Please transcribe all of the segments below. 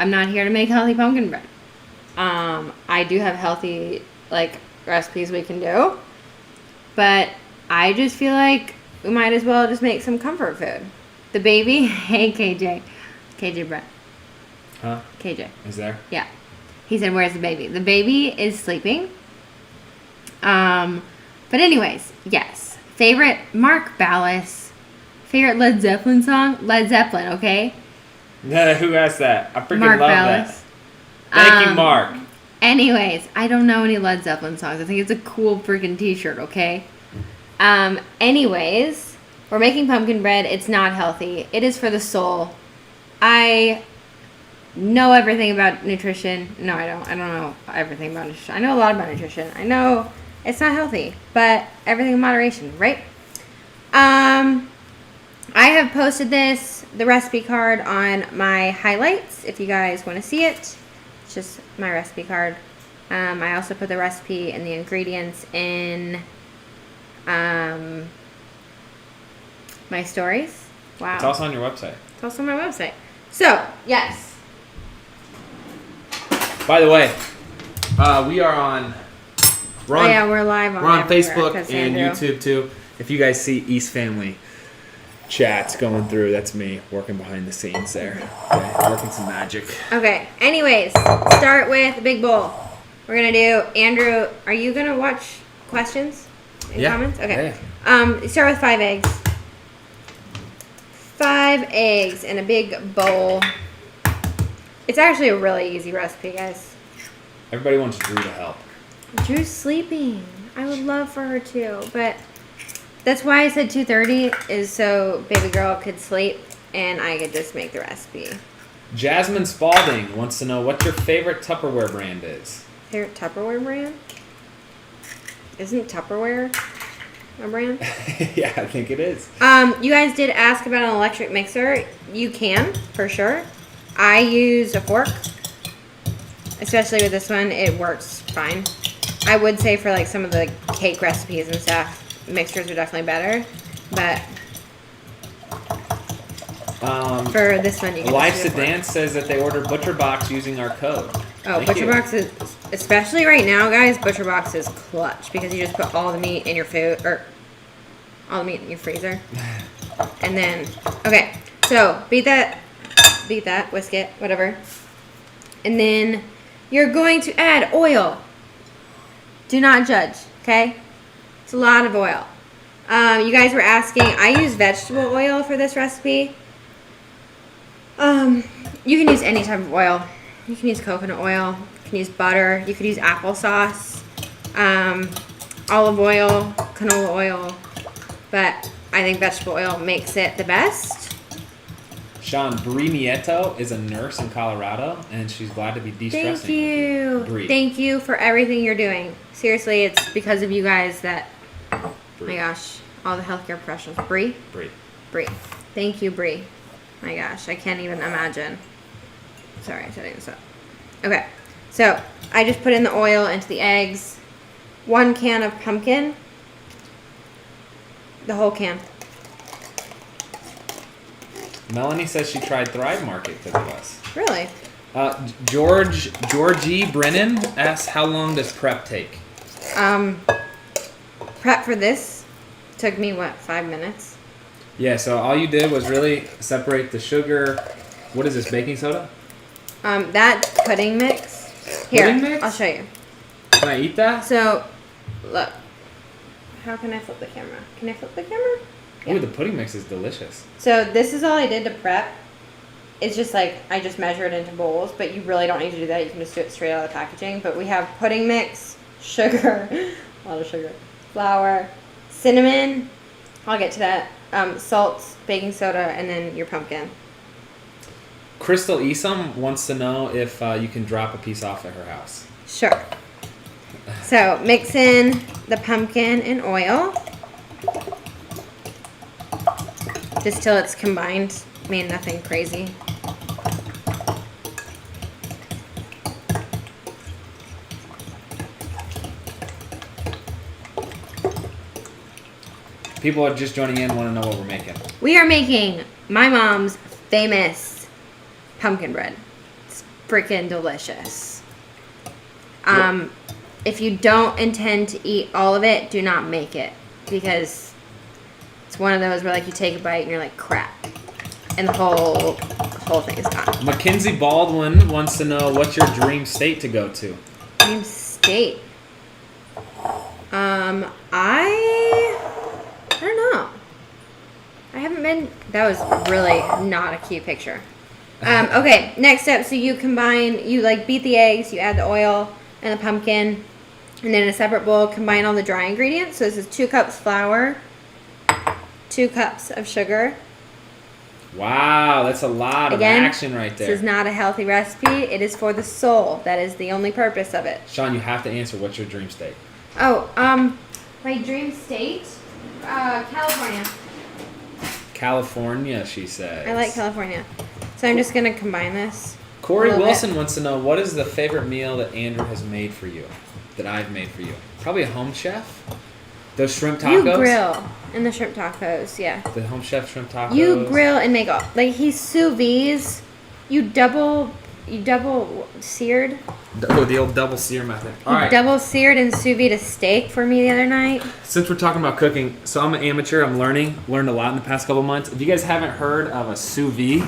I'm not here to make healthy pumpkin bread. I do have healthy, like, recipes we can do. But I just feel like we might as well just make some comfort food. The baby, hey, KJ. KJ Brett. Huh? KJ. Is there? Yeah. He said, where's the baby? The baby is sleeping. But anyways, yes. Favorite Mark Ballas. Favorite Led Zeppelin song? Led Zeppelin, okay? Who asked that? I freaking Mark love Ballas. that. Thank you, Mark. Anyways, I don't know any Led Zeppelin songs. I think it's a cool freaking t-shirt, okay? Anyways, we're making pumpkin bread. It's not healthy. It is for the soul. I know everything about nutrition. No, I don't. I don't know everything about nutrition. I know a lot about nutrition. I know it's not healthy, but everything in moderation, right? I have posted the recipe card on my highlights if you guys want to see it. It's just my recipe card. I also put the recipe and the ingredients in my stories. Wow. It's also on your website. It's also on my website. So, yes. By the way, we are on... we're live We're on Facebook and Andrew. YouTube, too. If you guys see East Family chats going through, that's me working behind the scenes there. Okay, working some magic. Okay, anyways, start with a big bowl. We're going to do... Andrew, are you going to watch questions and comments? Okay. Yeah. Start with 5 eggs. 5 eggs in a big bowl. It's actually a really easy recipe, guys. Everybody wants Drew to help. Drew's sleeping. I would love for her to, but that's why I said 2:30 is so baby girl could sleep and I could just make the recipe. Jasmine Spalding wants to know what your favorite Tupperware brand is. Favorite Tupperware brand? Isn't Tupperware a brand? Yeah, I think it is. You guys did ask about an electric mixer. You can, for sure. I use a fork. Especially with this one, it works fine. I would say for like some of the cake recipes and stuff, mixers are definitely better. But for this one, you can Life just use a Sedan fork. says that they ordered ButcherBox using our code. Oh, Thank you. ButcherBox is, especially right now, guys, ButcherBox is clutch because you just put all the meat in your food, or all the meat in your freezer. And then, okay, so beat that, whisk it, whatever. And then you're going to add oil. Do not judge, okay? It's a lot of oil. You guys were asking, I use vegetable oil for this recipe. You can use any type of oil. You can use coconut oil. You can use butter. You could use applesauce, olive oil, canola oil. But I think vegetable oil makes it the best. Shawn, Brie Nieto is a nurse in Colorado, and she's glad to be de-stressing. Thank you. Brie. Thank you for everything you're doing. Seriously, it's because of you guys that, oh my gosh, all the healthcare professionals. Brie? Brie. Thank you, Brie. My gosh, I can't even imagine. Sorry, setting this up. Okay, so I just put in the oil into the eggs. 1 can of pumpkin. The whole can. Melanie says she tried Thrive Market because of us. Really? Georgie Brennan asks, how long does prep take? Prep for this took me, 5 minutes? Yeah, so all you did was really separate the sugar. What is this, baking soda? That pudding mix. Here, Pudding mix? I'll show you. Can I eat that? So, look. How can I flip the camera? Can I flip the camera? Ooh, the pudding mix is delicious. So this is all I did to prep. It's just like, I just measured into bowls, but you really don't need to do that. You can just do it straight out of the packaging. But we have pudding mix, sugar, a lot of sugar, flour, cinnamon, I'll get to that, salt, baking soda, and then your pumpkin. Crystal Esom wants to know if you can drop a piece off at her house. Sure. So mix in the pumpkin and oil. Just till it's combined. I mean, nothing crazy. People are just joining in, want to know what we're making. We are making my mom's famous pumpkin bread. It's freaking delicious. If you don't intend to eat all of it, do not make it, because it's one of those where like you take a bite and you're like, crap, and the whole thing is gone. Mackenzie Baldwin wants to know what's your dream state to go to. Dream state. I don't know. I haven't been. That was really not a cute picture. Okay, next up. So you beat the eggs, you add the oil and the pumpkin, and then in a separate bowl, combine all the dry ingredients. So this is 2 cups flour, 2 cups of sugar. Wow, that's a lot of action right there. This is not a healthy recipe. It is for the soul. That is the only purpose of it. Shawn, you have to answer. What's your dream state? Oh, my dream state, California. California, she says. I like California. So I'm just going to combine this. Corey Wilson wants to know, what is the favorite meal that Andrew has made for you? That I've made for you? Probably a home chef? Those shrimp tacos? You grill. And the shrimp tacos, yeah. The home chef shrimp tacos? You grill and make all. Like, he sous vise. You double seared. The old double sear method. All right. Double seared and sous vide a steak for me the other night. Since we're talking about cooking, so I'm an amateur. I'm learned a lot in the past couple months. If you guys haven't heard of a sous vide,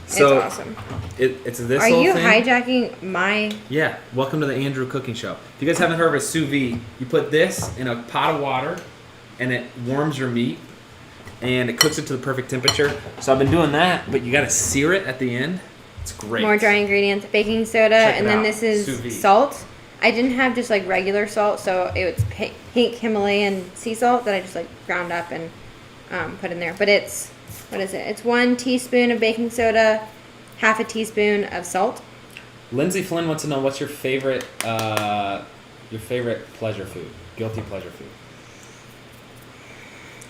so it's awesome. It's this Are whole you thing. hijacking my? Yeah. Welcome to the Andrew Cooking Show. If you guys haven't heard of a sous vide, you put this in a pot of water, and it warms your meat, and it cooks it to the perfect temperature. So I've been doing that, but you got to sear it at the end. It's great. More dry ingredients, baking soda, and then this is salt. I didn't have just like regular salt, so it was pink Himalayan sea salt that I just like ground up and put in there. But it's, what is it? It's 1 teaspoon of baking soda, half a teaspoon of salt. Lindsay Flynn wants to know, what's your favorite pleasure food, guilty pleasure food?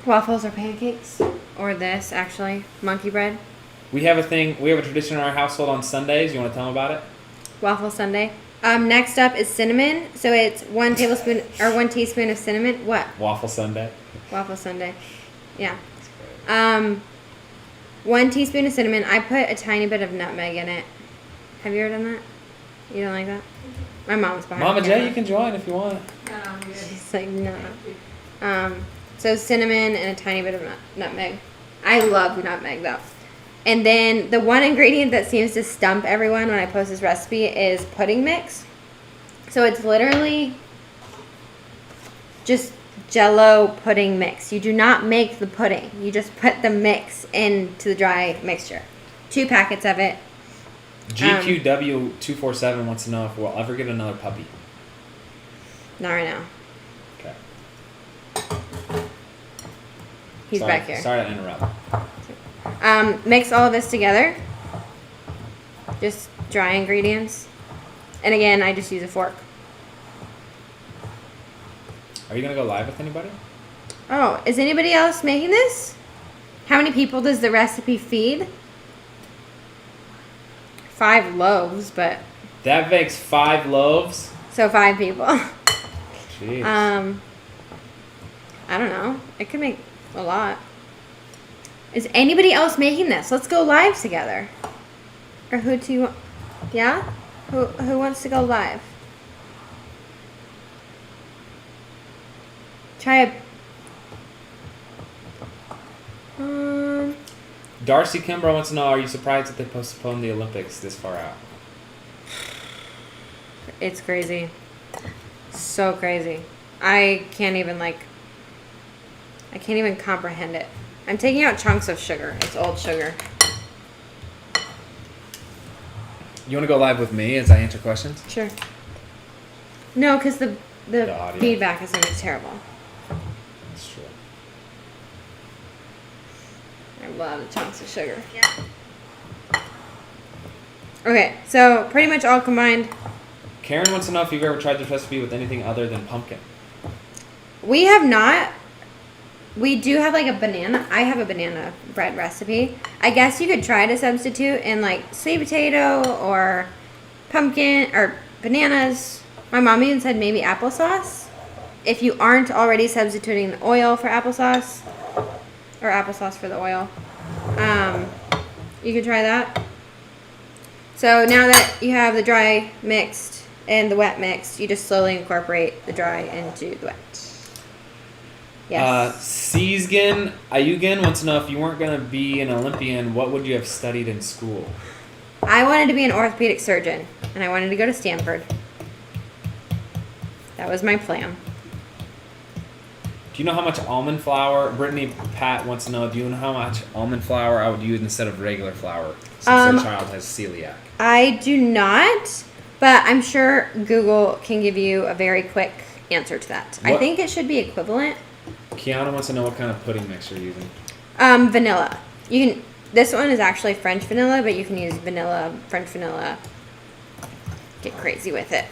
Waffles or pancakes, or this actually, monkey bread. We have a tradition in our household on Sundays. You want to tell them about it? Waffle Sunday. Next up is cinnamon. So it's 1 tablespoon or 1 teaspoon of cinnamon. What? Waffle Sunday. Waffle Sunday. Yeah. 1 teaspoon of cinnamon. I put a tiny bit of nutmeg in it. Have you ever done that? You don't like that? My mom's behind. Mama J, you can join if you want. She's like, no. So cinnamon and a tiny bit of nutmeg. I love nutmeg though. And then the one ingredient that seems to stump everyone when I post this recipe is pudding mix. So it's literally just Jell-O pudding mix. You do not make the pudding. You just put the mix into the dry mixture. 2 packets of it. GQW247 wants to know if we'll ever get another puppy. Not right now. Okay. He's back here. Sorry to interrupt. Mix all of this together. Just dry ingredients. And again, I just use a fork. Are you going to go live with anybody? Oh, is anybody else making this? How many people does the recipe feed? 5 loaves, but... That makes 5 loaves? So 5 people. Jeez. I don't know. It could make a lot. Is anybody else making this? Let's go live together. Or who do you want? Yeah? Who wants to go live? Try a... Darcy Kimbrough wants to know, are you surprised that they postponed the Olympics this far out? It's crazy. So crazy. I can't even comprehend it. I'm taking out chunks of sugar. It's old sugar. You want to go live with me as I answer questions? Sure. No, because the audio. feedback is going to be terrible. That's true. I love the chunks of sugar. Yeah. Okay, so pretty much all combined. Karen wants to know if you've ever tried this recipe with anything other than pumpkin. We have not. We do have like a banana. I have a banana bread recipe. I guess you could try to substitute in like sweet potato or pumpkin or bananas. My mom even said maybe applesauce. If you aren't already substituting the oil for applesauce or applesauce for the oil, you could try that. So now that you have the dry mixed and the wet mixed, you just slowly incorporate the dry into the wet. Yes. Seasgan Ayugan wants to know if you weren't going to be an Olympian, what would you have studied in school? I wanted to be an orthopedic surgeon, and I wanted to go to Stanford. That was my plan. Do you know how much almond flour? Brittany Pat wants to know, do you know how much almond flour I would use instead of regular flour since their child has celiac? I do not, but I'm sure Google can give you a very quick answer to that. I think it should be equivalent. Kiana wants to know what kind of pudding mix you're using. Vanilla. You can. This one is actually French vanilla, but you can use vanilla, French vanilla. Get crazy with it.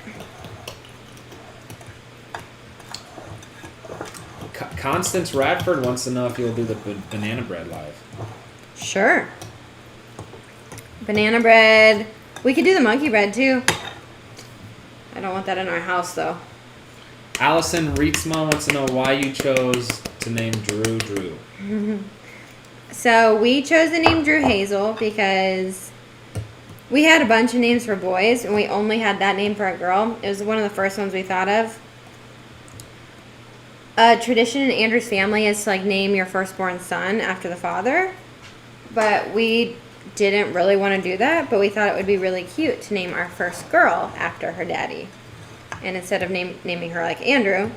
Constance Radford wants to know if you'll do the banana bread live. Sure. Banana bread. We could do the monkey bread too. I don't want that in our house though. Allison Rietzma wants to know why you chose to name Drew. So we chose the name Drew Hazel because we had a bunch of names for boys and we only had that name for a girl. It was one of the first ones we thought of. A tradition in Andrew's family is to like name your firstborn son after the father, but we didn't really want to do that, but we thought it would be really cute to name our first girl after her daddy. And instead of naming her like Andrew,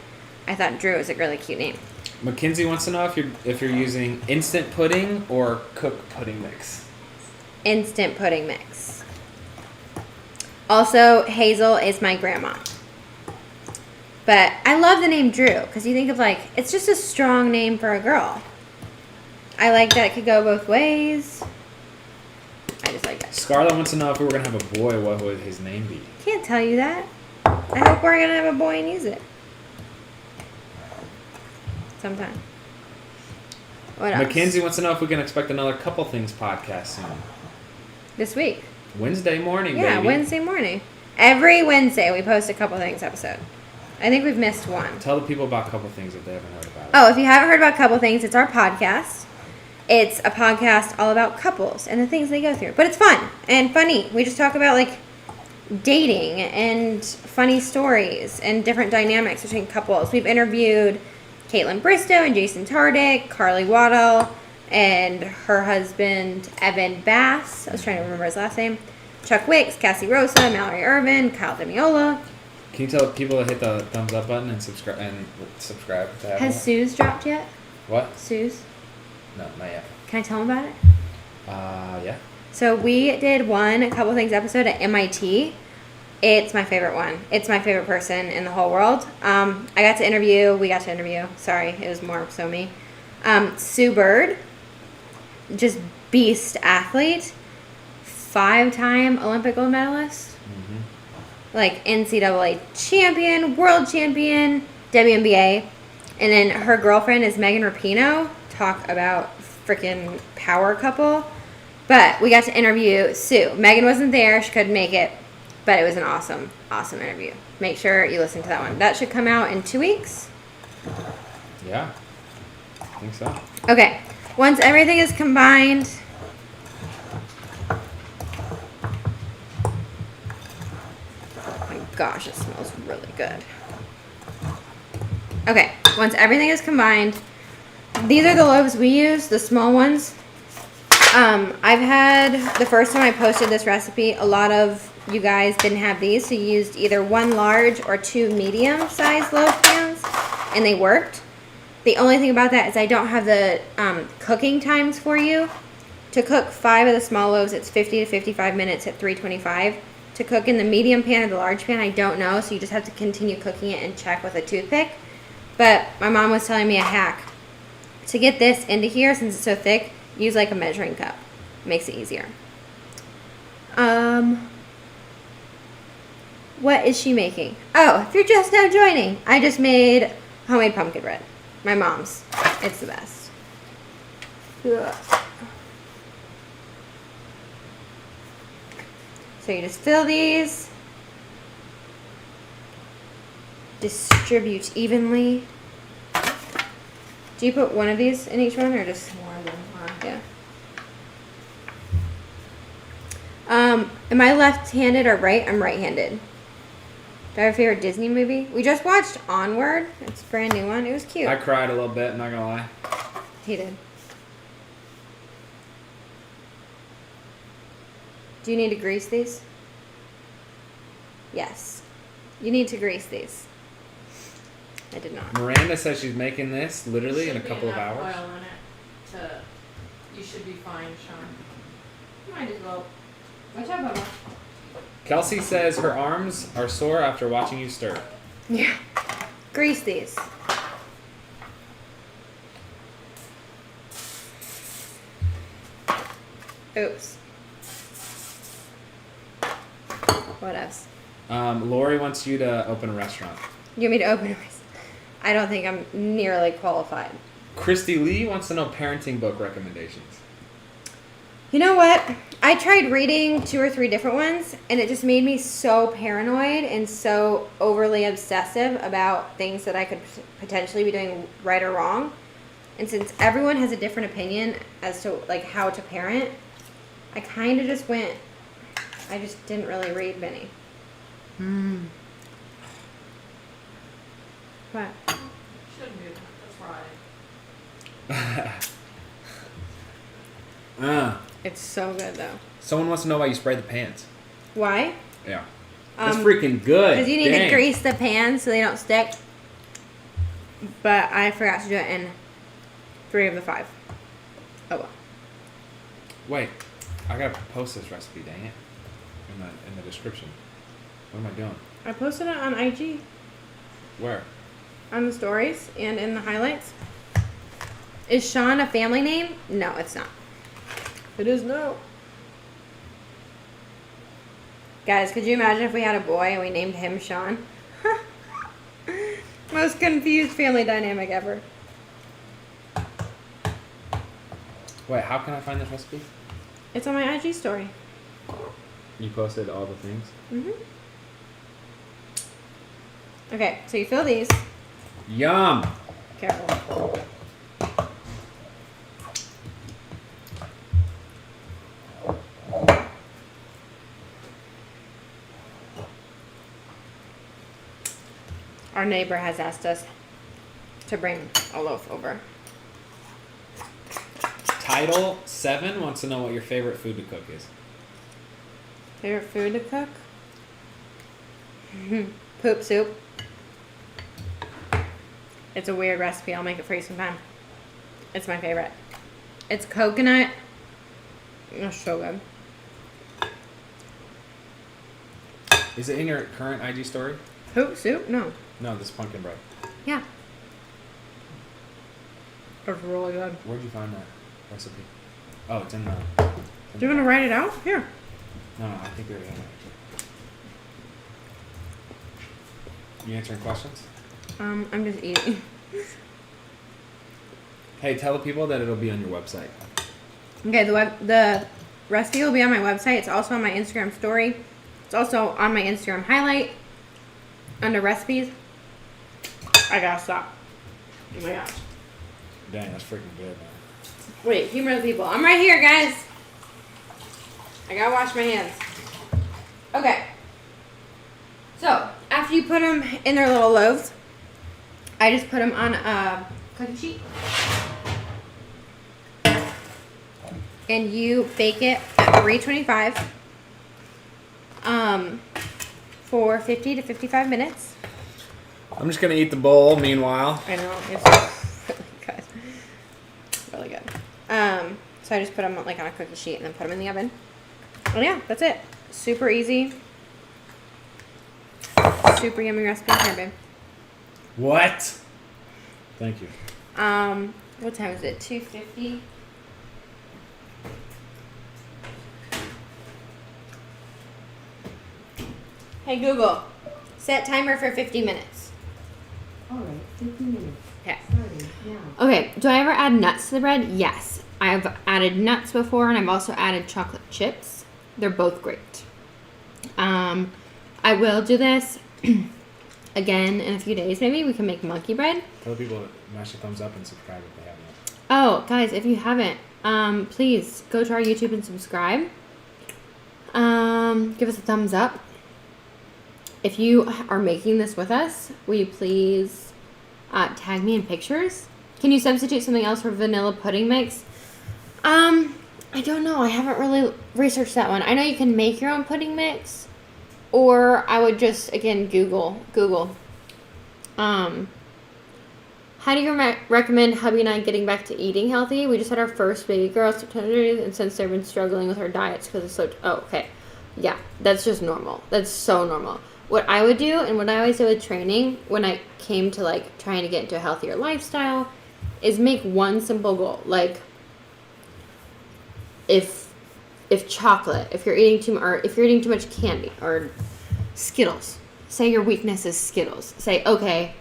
I thought Drew was a really cute name. Mackenzie wants to know if you're using instant pudding or cooked pudding mix. Instant pudding mix. Also, Hazel is my grandma. But I love the name Drew because you think of like, it's just a strong name for a girl. I like that it could go both ways. I just like that. Scarlett wants to know if we were going to have a boy, what would his name be? Can't tell you that. I hope we're going to have a boy and use it. Sometime. What else? Mackenzie wants to know if we can expect another Couple Things podcast soon. This week. Wednesday morning, Yeah, baby. Wednesday morning. Every Wednesday we post a Couple Things episode. I think we've missed one. Tell the people about Couple Things if they haven't heard about it. Oh, if you haven't heard about Couple Things, it's our podcast. It's a podcast all about couples and the things they go through. But it's fun and funny. We just talk about like dating and funny stories and different dynamics between couples. We've interviewed Caitlin Bristow and Jason Tardick, Carly Waddell, and her husband, Evan Bass. I was trying to remember his last name. Chuck Wicks, Cassie Rosa, Mallory Irvin, Kyle Demiola. Can you tell people to hit the thumbs up button and subscribe to that? Has Sue's dropped yet? What? Sue's? No, not yet. Can I tell them about it? Yeah. So we did one Couple Things episode at MIT. It's my favorite one. It's my favorite person in the whole world. We got to interview. Sorry, it was more so me. Sue Bird, just beast athlete, 5-time Olympic gold medalist. Mm-hmm. Like NCAA champion, world champion, WNBA. And then her girlfriend is Megan Rapinoe. Talk about freaking power couple. But we got to interview Sue. Megan wasn't there. She couldn't make it. But it was an awesome, awesome interview. Make sure you listen to that one. That should come out in 2 weeks. Yeah. I think so. Okay. Once everything is combined. Oh my gosh, it smells really good. Okay. Once everything is combined. These are the loaves we use, the small ones. I've had, the first time I posted this recipe, a lot of you guys didn't have these, so you used either 1 large or 2 medium-sized loaf pans, and they worked. The only thing about that is I don't have the cooking times for you. To cook 5 of the small loaves, it's 50 to 55 minutes at 325. To cook in the medium pan or the large pan, I don't know, so you just have to continue cooking it and check with a toothpick. But my mom was telling me a hack. To get this into here, since it's so thick, use like a measuring cup. Makes it easier. What is she making? Oh, if you're just now joining, I just made homemade pumpkin bread. My mom's. It's the best. Ugh. So you just fill these. Distribute evenly. Do you put one of these in each one or just More than one. yeah? Am I left-handed or right? I'm right-handed. Do I have a favorite Disney movie? We just watched Onward. It's a brand new one. It was cute. I cried a little bit, not gonna lie. He did. Do you need to grease these? Yes. You need to grease these. I did not. Miranda says she's making this literally in a couple of hours. Oil in it you should be fine, Shawn. Might as well. Watch out, Bubba. Kelsey says her arms are sore after watching you stir. Yeah. Grease these. Oops. What else? Lori wants you to open a restaurant. You want me to open a I don't think I'm nearly qualified. Christy Lee wants to know parenting book recommendations. You know what? I tried reading 2 or 3 different ones, and it just made me so paranoid and so overly obsessive about things that I could potentially be doing right or wrong. And since everyone has a different opinion as to like how to parent, I kind of just went. I just didn't really read many. What? Shouldn't do that. That's right. It's so good though. Someone wants to know why you spray the pans. Why? Yeah. That's freaking good. Because you need to grease the pans so they don't stick. But I forgot to do it in 3 of the 5. Oh well. Wait, I gotta post this recipe, dang it. In the description. What am I doing? I posted it on IG. Where? On the stories and in the highlights. Is Shawn a family name? No, it's not. It is no. Guys, could you imagine if we had a boy and we named him Shawn? Most confused family dynamic ever. Wait, how can I find this recipe? It's on my IG story. You posted all the things? Okay, so you fill these. Yum! Careful. Our neighbor has asked us to bring a loaf over. Title 7 wants to know what your favorite food to cook is. Favorite food to cook? Poop soup. It's a weird recipe. I'll make it for you sometime. It's my favorite. It's coconut. It's so good. Is it in your current IG story? Poop soup? No. No, this pumpkin bread. Yeah. It's really good. Where'd you find that recipe? Oh, it's in the... Do you want to write it out? Here. No, I think we already have it. You answering questions? I'm just eating. Hey, tell the people that it'll be on your website. Okay, the recipe will be on my website. It's also on my Instagram story. It's also on my Instagram highlight under recipes. I gotta stop. Oh my gosh. Dang, that's freaking good, man. Wait, humor the people. I'm right here, guys. I gotta wash my hands. Okay. So, after you put them in their little loaves, I just put them on a cookie sheet. And you bake it at 325 for 50 to 55 minutes. I'm just gonna eat the bowl meanwhile. I know, it's really good. Really good. So I just put them like on a cookie sheet and then put them in the oven. Oh yeah, that's it. Super easy. Super yummy recipe. Here, babe. What? Thank you. What time is it? 2:50. Hey Google, set timer for 50 minutes. All right, 50 minutes. Okay. Starting now. Okay, do I ever add nuts to the bread? Yes. I've added nuts before and I've also added chocolate chips. They're both great. I will do this again in a few days. Maybe we can make monkey bread. Tell people to mash the thumbs up and subscribe if they haven't. Oh, guys, if you haven't, please go to our YouTube and subscribe. give us a thumbs up. If you are making this with us, will you please tag me in pictures? Can you substitute something else for vanilla pudding mix? I don't know. I haven't really researched that one. I know you can make your own pudding mix, or I would just, again, Google. How do you recommend hubby and I getting back to eating healthy? We just had our first baby girl, September, and since they've been struggling with our diets because it's so... Oh, okay. Yeah, that's just normal. That's so normal. What I would do, and what I always do with training, when I came to, like, trying to get into a healthier lifestyle, is make one simple goal. Like, if chocolate, if you're eating too much candy or Skittles, say your weakness is Skittles. Say, okay,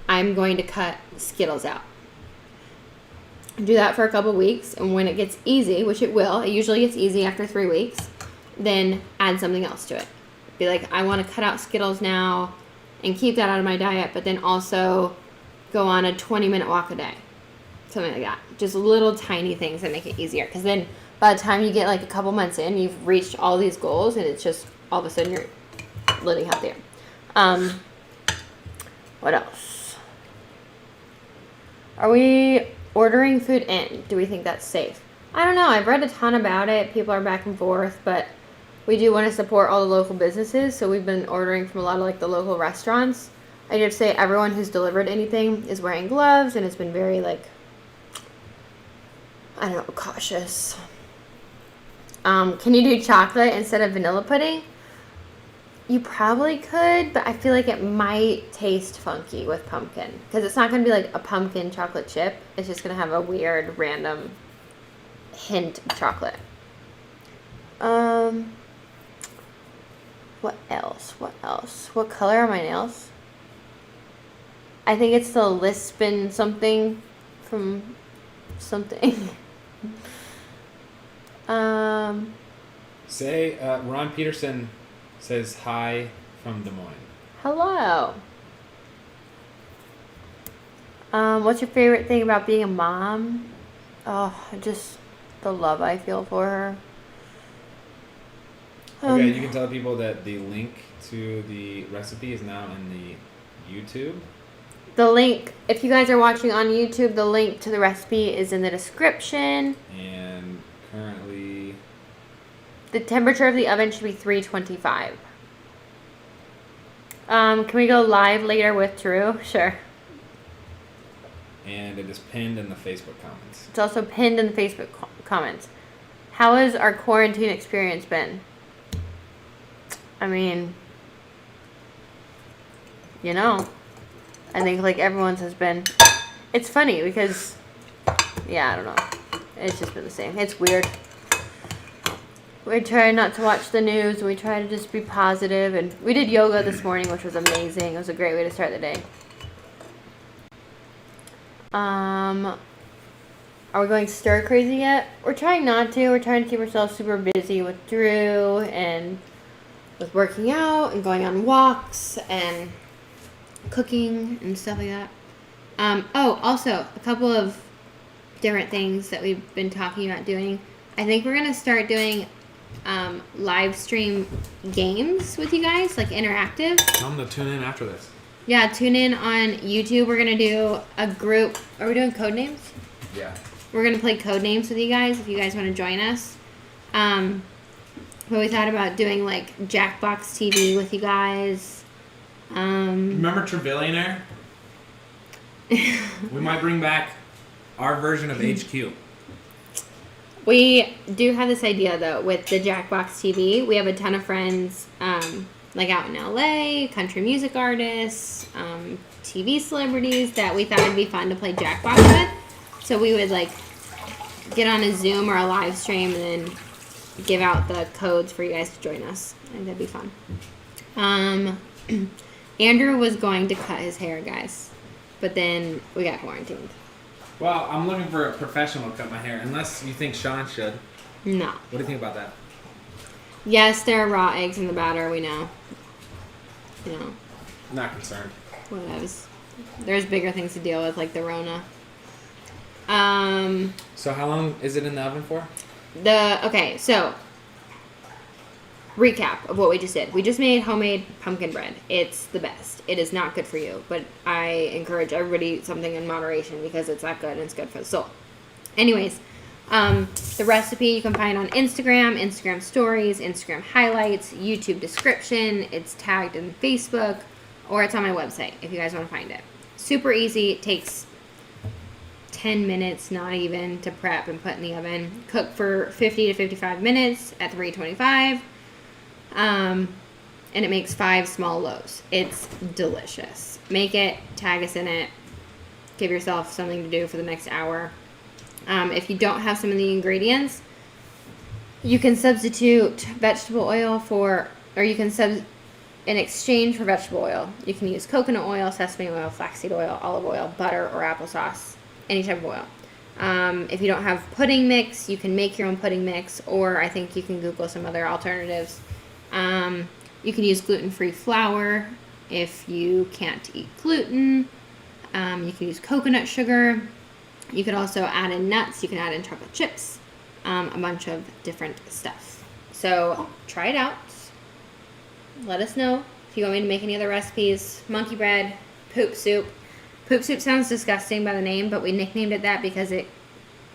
I'm going to cut Skittles out. Do that for a couple weeks, and when it gets easy, which it will, it usually gets easy after 3 weeks, then add something else to it. Be like, I want to cut out Skittles now and keep that out of my diet, but then also go on a 20-minute walk a day. Something like that. Just little tiny things that make it easier. Because then by the time you get like a couple months in, you've reached all these goals, and it's just all of a sudden you're living healthier. What else? Are we ordering food in? Do we think that's safe? I don't know. I've read a ton about it. People are back and forth, but we do want to support all the local businesses, so we've been ordering from a lot of like the local restaurants. I did say everyone who's delivered anything is wearing gloves, and it's been very like, I don't know, cautious. Can you do chocolate instead of vanilla pudding? You probably could, but I feel like it might taste funky with pumpkin. Because it's not going to be like a pumpkin chocolate chip. It's just going to have a weird, random hint of chocolate. What else? What color are my nails? I think it's the Lisbon something from something. Say, Ron Peterson says hi from Des Moines. Hello. What's your favorite thing about being a mom? Oh, just the love I feel for her. Okay, you can tell people that the link to the recipe is now in the YouTube. The link, if you guys are watching on YouTube, the link to the recipe is in the description. And currently, the temperature of the oven should be 325. Can we go live later with Drew? Sure. And it is pinned in the Facebook comments. It's also pinned in the Facebook comments. How has our quarantine experience been? I mean, you know, I think like everyone's has been. It's funny because, yeah, I don't know. It's just been the same. It's weird. We try not to watch the news, and we try to just be positive. And we did yoga this morning, which was amazing. It was a great way to start the day. Are we going stir crazy yet? We're trying not to. We're trying to keep ourselves super busy with Drew and with working out and going on walks and cooking and stuff like that. Also, a couple of different things that we've been talking about doing. I think we're going to start doing live stream games with you guys, like interactive. Tell them to tune in after this. Yeah, tune in on YouTube. We're going to do a group. Are we doing code names? Yeah. We're going to play code names with you guys if you guys want to join us. But we thought about doing like Jackbox TV with you guys. Remember Trevillionaire? We might bring back our version of HQ. We do have this idea though with the Jackbox TV. We have a ton of friends like out in LA, country music artists, TV celebrities that we thought it'd be fun to play Jackbox with. So we would like get on a Zoom or a live stream and then give out the codes for you guys to join us. I think that'd be fun. Andrew was going to cut his hair, guys, but then we got quarantined. Well, I'm looking for a professional to cut my hair, unless you think Shawn should. No. What do you think about that? Yes, there are raw eggs in the batter, we know. You know. Not concerned. Whatevs. There's bigger things to deal with, like the Rona. So how long is it in the oven for? So recap of what we just did. We just made homemade pumpkin bread. It's the best. It is not good for you, but I encourage everybody to eat something in moderation because it's that good and it's good for the soul. Anyways, the recipe you can find on Instagram stories, Instagram highlights, YouTube description. It's tagged in Facebook, or it's on my website if you guys want to find it. Super easy. It takes 10 minutes, not even, to prep and put in the oven. Cook for 50 to 55 minutes at 325. And it makes 5 small loaves. It's delicious. Make it, tag us in it, give yourself something to do for the next hour. If you don't have some of the ingredients, you can substitute vegetable oil or you can in exchange for vegetable oil, you can use coconut oil, sesame oil, flaxseed oil, olive oil, butter, or applesauce, any type of oil. If you don't have pudding mix, you can make your own pudding mix, or I think you can Google some other alternatives. You can use gluten-free flour if you can't eat gluten. You can use coconut sugar. You could also add in nuts. You can add in chocolate chips, a bunch of different stuff. So try it out. Let us know if you want me to make any other recipes. Monkey bread, poop soup. Poop soup sounds disgusting by the name, but we nicknamed it that because it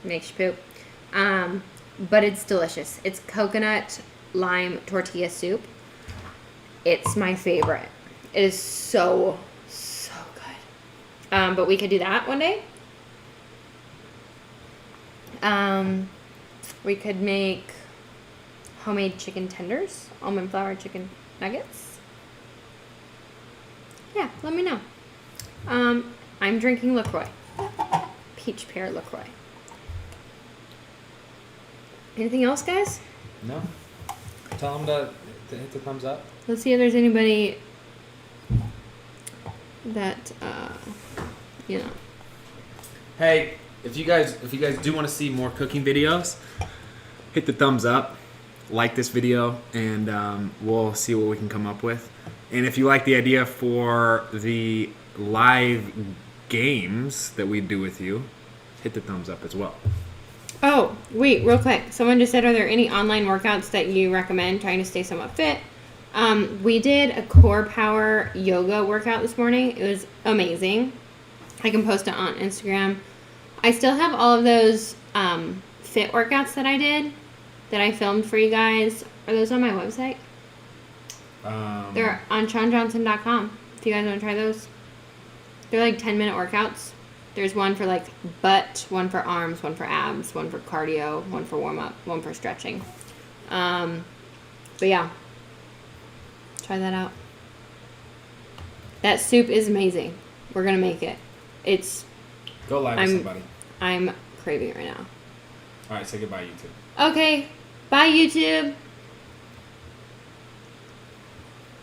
makes you poop. But it's delicious. It's coconut lime tortilla soup. It's my favorite. It is so good. But we could do that one day. We could make homemade chicken tenders, almond flour chicken nuggets. Yeah, let me know. I'm drinking LaCroix. Peach pear LaCroix. Anything else, guys? No. Tell them to hit the thumbs up. Let's see if there's anybody that, Hey, if you guys do want to see more cooking videos, hit the thumbs up, like this video, and we'll see what we can come up with. And if you like the idea for the live games that we do with you, hit the thumbs up as well. Oh, wait, real quick. Someone just said, are there any online workouts that you recommend trying to stay somewhat fit? We did a core power yoga workout this morning. It was amazing. I can post it on Instagram. I still have all of those fit workouts that I did, that I filmed for you guys. Are those on my website? They're on ShawnJohnson.com if you guys want to try those. They're like 10-minute workouts. There's one for like butt, one for arms, one for abs, one for cardio, one for warm-up, one for stretching. But yeah, try that out. That soup is amazing. We're going to make it. Go live with somebody. I'm craving it right now. All right, say goodbye, YouTube. Okay, bye YouTube.